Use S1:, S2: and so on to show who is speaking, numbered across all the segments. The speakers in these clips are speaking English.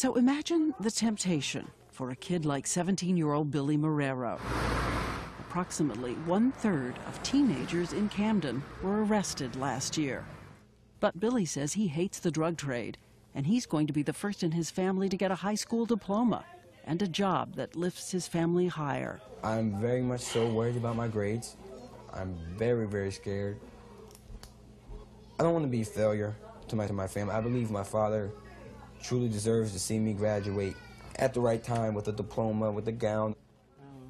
S1: So imagine the temptation for a kid like 17-year-old Billy Marrero. Approximately 1/3 of teenagers in Camden were arrested last year. But Billy says he hates the drug trade, and he's going to be the first in his family to get a high school diploma and a job that lifts his family higher.
S2: I'm very much so worried about my grades. I'm very, very scared. I don't want to be a failure to my family. I believe my father truly deserves to see me graduate at the right time with a diploma, with a gown.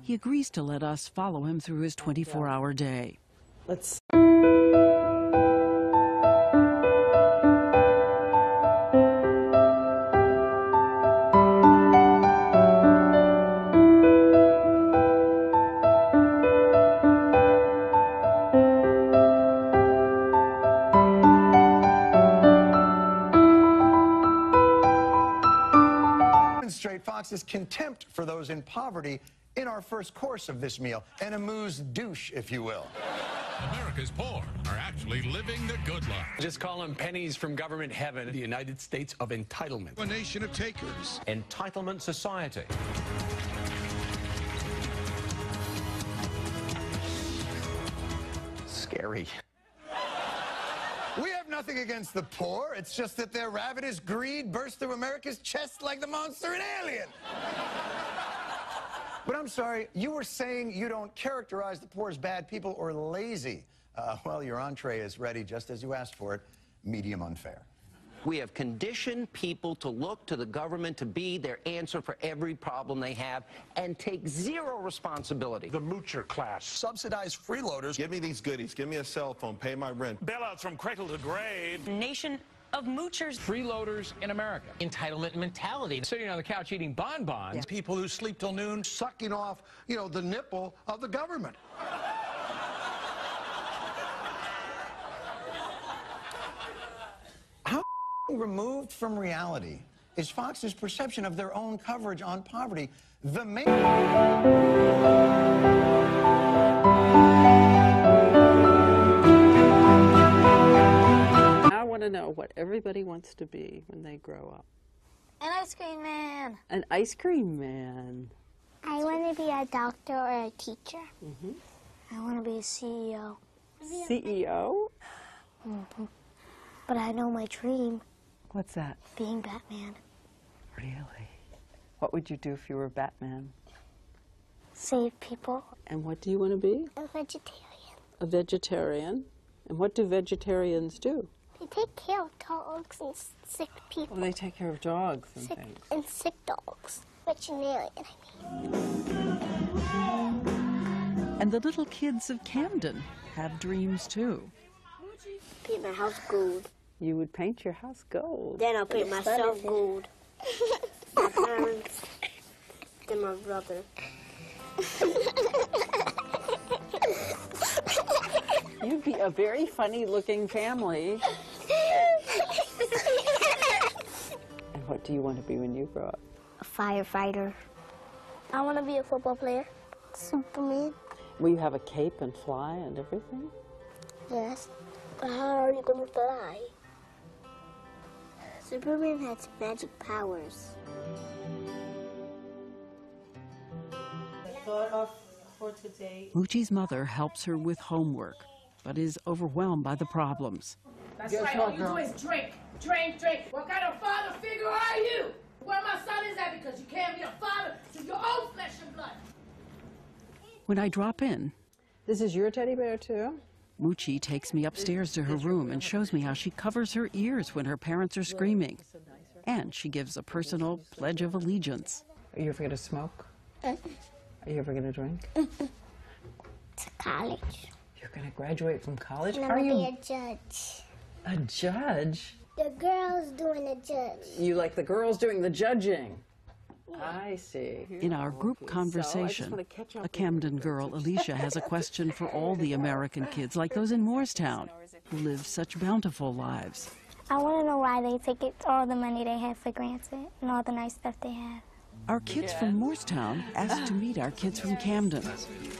S1: He agrees to let us follow him through his 24-hour day.
S3: Let's
S4: demonstrate Fox's contempt for those in poverty in our first course of this meal. An amuse-douche, if you will.
S5: America's poor are actually living the good life.
S6: Just call them pennies from government heaven. The United States of entitlement.
S5: A nation of takers.
S7: Entitlement society.
S6: Scary.
S4: We have nothing against the poor. It's just that their ravenous greed burst through America's chest like the monster in Alien. But I'm sorry, you were saying you don't characterize the poor as bad people or lazy. Well, your entree is ready just as you asked for it, medium unfair.
S7: We have conditioned people to look to the government to be their answer for every problem they have and take zero responsibility.
S8: The moocher class.
S9: Subsidized freeloaders. Give me these goodies. Give me a cell phone. Pay my rent.
S8: Bailouts from cradle to grave.
S10: Nation of moochers.
S11: Freeloaders in America. Entitlement mentality. Sitting on the couch eating bonbons.
S8: Yeah. People who sleep till noon.
S9: Sucking off, the nipple of the government.
S4: How removed from reality is Fox's perception of their own coverage on poverty? The main...
S3: I want to know what everybody wants to be when they grow up.
S12: An ice cream man.
S3: An ice cream man.
S12: I want to be a doctor or a teacher.
S3: Mm-hmm.
S12: I want to be a CEO.
S3: CEO?
S12: Mm-hmm. But I know my dream.
S3: What's that?
S12: Being Batman.
S3: Really? What would you do if you were Batman?
S12: Save people.
S3: And what do you want to be?
S12: A vegetarian.
S3: A vegetarian? And what do vegetarians do?
S12: They take care of dogs and sick people.
S3: Well, they take care of dogs and things.
S12: And sick dogs. Veterinarian, I mean.
S1: And the little kids of Camden have dreams too.
S12: Paint my house gold.
S3: You would paint your house gold.
S12: Then I'll paint myself gold. My parents. Then my brother.
S3: You'd be a very funny-looking family. And what do you want to be when you grow up?
S12: A firefighter. I want to be a football player. Superman.
S3: Will you have a cape and fly and everything?
S12: Yes. But how are you going to fly? Superman has magic powers.
S1: Moochie's mother helps her with homework, but is overwhelmed by the problems.
S13: That's right, all you do is drink, drink, drink. What kind of father figure are you? Where my son is at, because you can't be a father to your own flesh and blood.
S1: When I drop in,
S3: this is your teddy bear too?
S1: Moochie takes me upstairs to her room and shows me how she covers her ears when her parents are screaming. And she gives a personal pledge of allegiance.
S3: Are you ever going to smoke? Are you ever going to drink?
S12: To college.
S3: You're going to graduate from college?
S12: And I'm going to be a judge.
S3: A judge?
S12: The girls doing the judge.
S3: You like the girls doing the judging? I see.
S1: In our group conversation, a Camden girl, Alicia, has a question for all the American kids, like those in Morristown, who live such bountiful lives.
S12: I want to know why they take all the money they have for granted and all the nice stuff they have.
S1: Our kids from Morristown asked to meet our kids from Camden.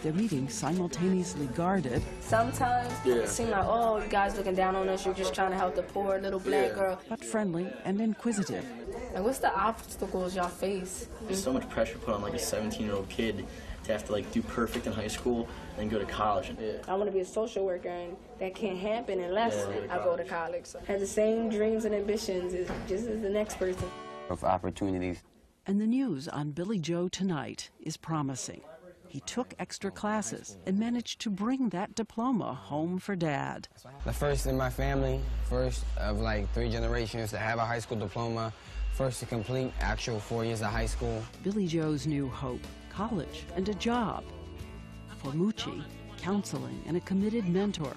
S1: Their meetings simultaneously guarded.
S14: Sometimes it seems like, oh, you guys looking down on us, you're just trying to help the poor little black girl.
S1: But friendly and inquisitive.
S14: Like, what's the obstacles y'all face?
S15: There's so much pressure put on like a 17-year-old kid to have to like do perfect in high school and go to college.
S14: I want to be a social worker, and that can't happen unless I go to college. So I have the same dreams and ambitions as just as the next person.
S2: Of opportunities.
S1: And the news on Billy Joe tonight is promising. He took extra classes and managed to bring that diploma home for Dad.
S2: The first in my family, first of like 3 generations to have a high school diploma, first to complete actual 4 years of high school.
S1: Billy Joe's new hope, college and a job. For Moochie, counseling and a committed mentor.